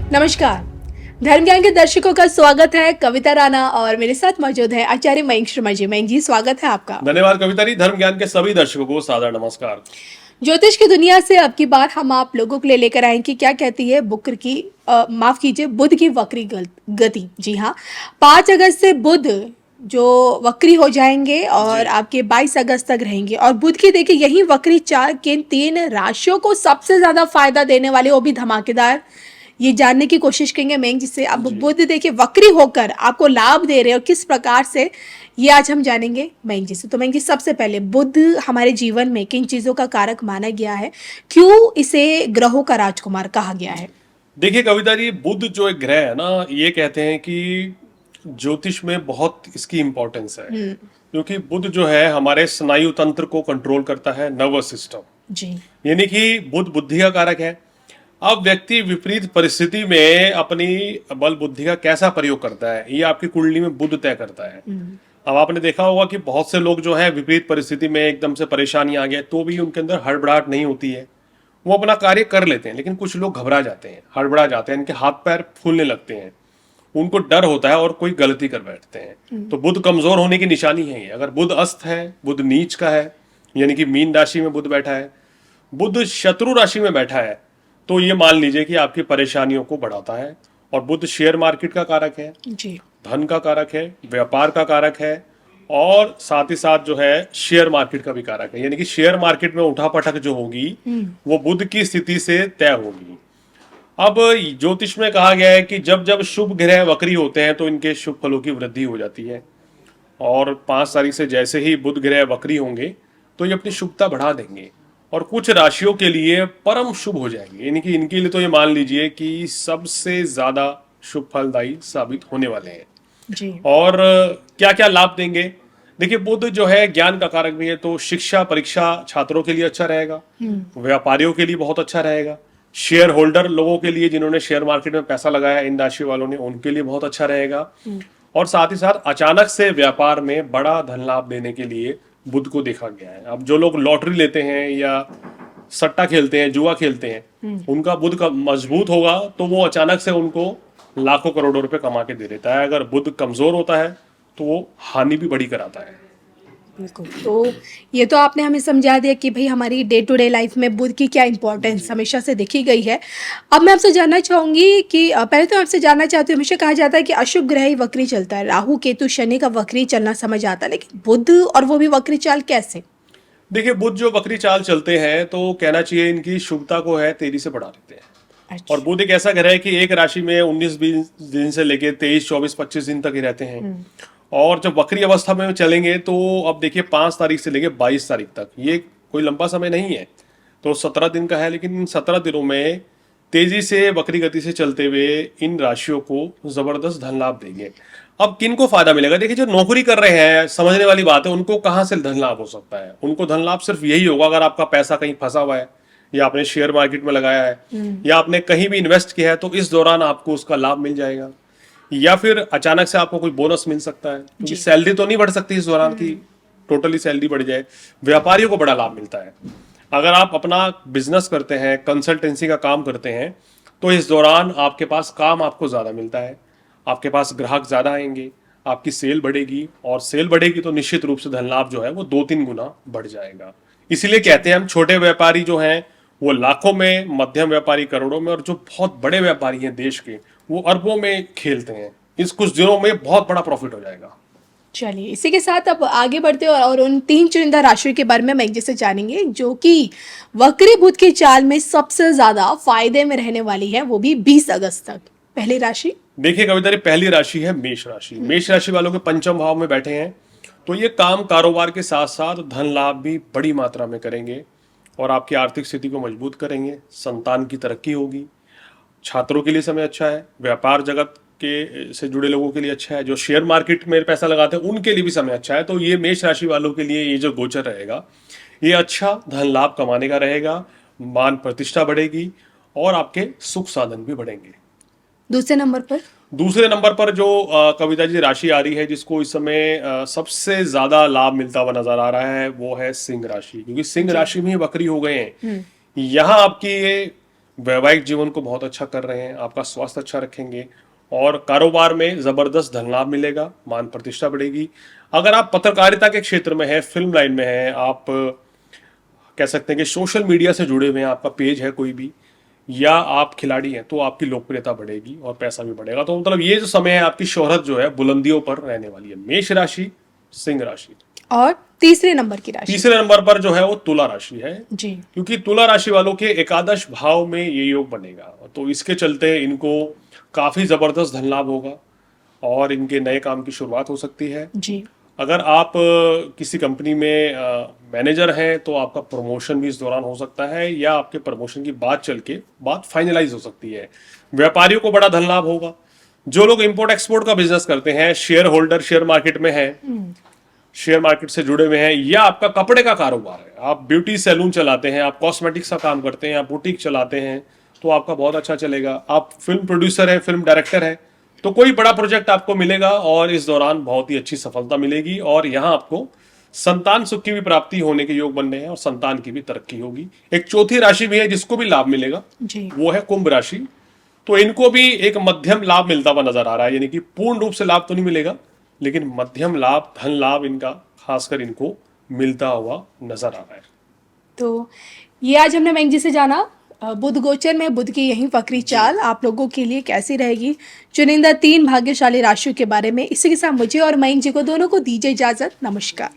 नमस्कार। धर्म ज्ञान के दर्शकों का स्वागत है। कविता राणा और मेरे साथ मौजूद है आचार्य मयंक शर्मा जी। मयंक जी, स्वागत है आपका। धन्यवाद कविता जी। धर्म ज्ञान के सभी दर्शकों को सादर नमस्कार। ज्योतिष की दुनिया से अब की बार हम आप लोगों के लिए लेकर आए कि क्या कहती है बुक्र की माफ कीजिए बुध की वक्री गति। जी हाँ, 5 अगस्त से बुध जो वक्री हो जाएंगे और जी आपके 22 अगस्त तक रहेंगे। और बुध की देखिए यही वक्री चाल किन 3 राशियों को सबसे ज्यादा फायदा देने वाले, वो भी धमाकेदार, ये जानने की कोशिश करेंगे मेंग, जिससे अब जी बुध देखिए वक्री होकर आपको लाभ दे रहे हैं और किस प्रकार से, ये आज हम जानेंगे मेंग जी से। तो मेंग जी, सबसे पहले बुध हमारे जीवन में किन चीजों का कारक माना गया है, क्यों इसे ग्रहों का राजकुमार कहा गया है? देखिए कविता जी, बुध जो एक ग्रह है ना, ये कहते हैं कि ज्योतिष में बहुत इसकी इम्पोर्टेंस है, क्योंकि बुध जो है हमारे स्नायु तंत्र को कंट्रोल करता है, नर्वस सिस्टम। जी। यानी कि बुध बुद्धि का कारक है। अब व्यक्ति विपरीत परिस्थिति में अपनी बल बुद्धि का कैसा प्रयोग करता है, ये आपकी कुंडली में बुध तय करता है। अब आपने देखा होगा कि बहुत से लोग जो है विपरीत परिस्थिति में एकदम से परेशानी आ गया तो भी उनके अंदर हड़बड़ाहट नहीं होती है, वो अपना कार्य कर लेते हैं। लेकिन कुछ लोग घबरा जाते हैं, हड़बड़ा जाते हैं, इनके हाथ पैर फूलने लगते हैं, उनको डर होता है और कोई गलती कर बैठते हैं। तो बुध कमजोर होने की निशानी है ये। अगर बुध अस्त है, बुध नीच का है, यानी कि मीन राशि में बुध बैठा है, बुध शत्रु राशि में बैठा है, तो ये मान लीजिए कि आपकी परेशानियों को बढ़ाता है। और बुध शेयर मार्केट का कारक है, जी। धन का कारक है, व्यापार का कारक है, और साथ ही साथ जो है शेयर मार्केट का भी कारक है। यानी कि शेयर मार्केट में उठापटक जो होगी वो बुध की स्थिति से तय होगी। अब ज्योतिष में कहा गया है कि जब जब शुभ ग्रह वक्री होते हैं तो इनके शुभ फलों की वृद्धि हो जाती है। और 5 तारीख से जैसे ही बुध ग्रह वक्री होंगे तो ये अपनी शुभता बढ़ा देंगे और कुछ राशियों के लिए परम शुभ हो जाएंगे। यानी कि इनके लिए तो ये मान लीजिए कि सबसे ज्यादा शुभ फलदायी साबित होने वाले हैं। जी। और क्या क्या लाभ देंगे? देखिए, बुध जो है ज्ञान का कारक भी है, तो शिक्षा परीक्षा छात्रों के लिए अच्छा रहेगा, व्यापारियों के लिए बहुत अच्छा रहेगा, शेयर होल्डर लोगों के लिए जिन्होंने शेयर मार्केट में पैसा लगाया है इन राशि वालों ने, उनके लिए बहुत अच्छा रहेगा। और साथ ही साथ अचानक से व्यापार में बड़ा धन लाभ देने के लिए बुध को देखा गया है। अब जो लोग लॉटरी लेते हैं या सट्टा खेलते हैं, जुआ खेलते हैं, उनका बुध का मजबूत होगा तो वो अचानक से उनको लाखों करोड़ों रुपए कमा के दे देता है। अगर बुध कमजोर होता है तो वो हानि भी बड़ी कराता है। बिल्कुल। तो ये तो आपने हमें समझा दिया कि भाई हमारी डे टू डे लाइफ में बुध की क्या इंपॉर्टेंस हमेशा से देखी गई है। अब मैं आपसे जानना चाहूंगी कि पहले तो आपसे जानना चाहती हूँ, हमेशा कहा जाता है कि अशुभ ग्रह ही वक्री चलता है, राहु केतु शनि का वक्री चलना समझ आता है, लेकिन बुध और वो भी वक्री चाल कैसे? देखिए, बुध जो वक्री चाल चलते हैं तो कहना चाहिए इनकी शुभता को है तेजी से बढ़ा देते हैं। और अच्छा। बुध एक ऐसा ग्रह है कि एक राशि में 19-20 दिन से लेके 23, 24, 25 दिन तक ही रहते हैं। और जब वक्री अवस्था में चलेंगे तो अब देखिए 5 तारीख से लेके 22 तारीख तक, ये कोई लंबा समय नहीं है, तो 17 दिन का है। लेकिन इन 17 दिनों में तेजी से वक्री गति से चलते हुए इन राशियों को जबरदस्त धन लाभ देंगे। अब किन को फायदा मिलेगा? देखिए, जो नौकरी कर रहे हैं, समझने वाली बात है, उनको कहाँ से धन लाभ हो सकता है? उनको धन लाभ सिर्फ यही होगा अगर आपका पैसा कहीं फंसा हुआ है, या आपने शेयर मार्केट में लगाया है, या आपने कहीं भी इन्वेस्ट किया है, तो इस दौरान आपको उसका लाभ मिल जाएगा। या फिर अचानक से आपको कोई बोनस मिल सकता है, क्योंकि सैलरी तो नहीं बढ़ सकती इस दौरान की टोटली सैलरी बढ़ जाए। व्यापारियों को बड़ा लाभ मिलता है। अगर आप अपना बिजनेस करते हैं, कंसल्टेंसी का काम करते हैं, तो इस दौरान आपके पास काम आपको ज़्यादा मिलता है, आपके पास ग्राहक ज़्यादा आएंगे, आपकी सेल बढ़ेगी, और सेल बढ़ेगी तो निश्चित रूप से धन लाभ जो है वो 2-3 गुना बढ़ जाएगा। इसीलिए कहते हैं हम, छोटे व्यापारी जो हैं वो लाखों में, मध्यम व्यापारी करोड़ों में, और जो बहुत बड़े व्यापारी हैं देश के वो अरबों में खेलते हैं। इस कुछ दिनों में बहुत बड़ा प्रॉफिट हो जाएगा। चलिए, इसी के साथ अब आगे बढ़ते हैं और उन 3 चुनिंदा राशियों के बारे में मैं जैसे जानेंगे जो कि वक्री बुध की चाल में सबसे ज्यादा फायदे में रहने वाली है, वो भी 20 अगस्त तक। पहली राशि। देखिए कविता जी, पहली राशि है मेष राशि। मेष राशि वालों के पंचम भाव में बैठे हैं, तो ये काम कारोबार के साथ साथ धन लाभ भी बड़ी मात्रा में करेंगे और आपकी आर्थिक स्थिति को मजबूत करेंगे। संतान की तरक्की होगी। छात्रों के लिए समय अच्छा है, व्यापार जगत के से जुड़े लोगों के लिए अच्छा है, जो शेयर मार्केट में पैसा लगाते हैं उनके लिए भी समय अच्छा है। तो ये मेष राशि वालों के लिए ये जो गोचर रहेगा, ये अच्छा धन लाभ कमाने का रहेगा, मान प्रतिष्ठा बढ़ेगी और आपके सुख साधन भी बढ़ेंगे। दूसरे नंबर पर। दूसरे नंबर पर जो कविता जी राशि आ रही है, जिसको इस समय सबसे ज्यादा लाभ मिलता हुआ नजर आ रहा है, वो है सिंह राशि। क्योंकि सिंह राशि में ही वक्री हो गए हैं। यहाँ आपकी ये वैवाहिक जीवन को बहुत अच्छा कर रहे हैं, आपका स्वास्थ्य अच्छा रखेंगे और कारोबार में जबरदस्त धन लाभ मिलेगा, मान प्रतिष्ठा बढ़ेगी। अगर आप पत्रकारिता के क्षेत्र में हैं, फिल्म लाइन में हैं, आप कह सकते हैं कि सोशल मीडिया से जुड़े हुए हैं, आपका पेज है कोई भी, या आप खिलाड़ी हैं, तो आपकी लोकप्रियता बढ़ेगी और पैसा भी बढ़ेगा। तो मतलब ये जो समय है, आपकी शोहरत जो है बुलंदियों पर रहने वाली है। मेष राशि, सिंह राशि। और तीसरे नंबर की राशि? तीसरे नंबर पर जो है वो तुला राशि है, जी। क्योंकि तुला राशि वालों के एकादश भाव में ये योग बनेगा, तो इसके चलते इनको काफी जबरदस्त धन लाभ होगा और इनके नए काम की शुरुआत हो सकती है। जी। अगर आप किसी कंपनी में मैनेजर हैं तो आपका प्रमोशन भी इस दौरान हो सकता है, या आपके प्रमोशन की बात चल के बात फाइनलाइज हो सकती है। व्यापारियों को बड़ा धन लाभ होगा। जो लोग इंपोर्ट एक्सपोर्ट का बिजनेस करते हैं, शेयर होल्डर शेयर मार्केट में है, शेयर मार्केट से जुड़े हुए हैं, या आपका कपड़े का कारोबार है, आप ब्यूटी सैलून चलाते हैं, आप कॉस्मेटिक्स का काम करते हैं, आप बुटीक चलाते हैं, तो आपका बहुत अच्छा चलेगा। आप फिल्म प्रोड्यूसर है, फिल्म डायरेक्टर है, तो कोई बड़ा प्रोजेक्ट आपको मिलेगा और इस दौरान बहुत ही अच्छी सफलता मिलेगी। और यहाँ आपको संतान सुख की भी प्राप्ति होने के योग बन रहे हैं और संतान की भी तरक्की होगी। एक चौथी राशि भी है जिसको भी लाभ मिलेगा, जी। वो है कुंभ राशि। तो इनको भी एक मध्यम लाभ मिलता हुआ नजर आ रहा है, यानी कि पूर्ण रूप से लाभ तो नहीं मिलेगा, लेकिन मध्यम लाभ, धन लाभ इनका खासकर इनको मिलता हुआ नजर आ रहा है। तो ये आज हमने मयंक जी से जाना बुध गोचर में बुध की यही वक्री चाल आप लोगों के लिए कैसी रहेगी, चुनिंदा 3 भाग्यशाली राशियों के बारे में। इसी के साथ मुझे और मयंक जी को दोनों को दीजिए इजाजत। नमस्कार।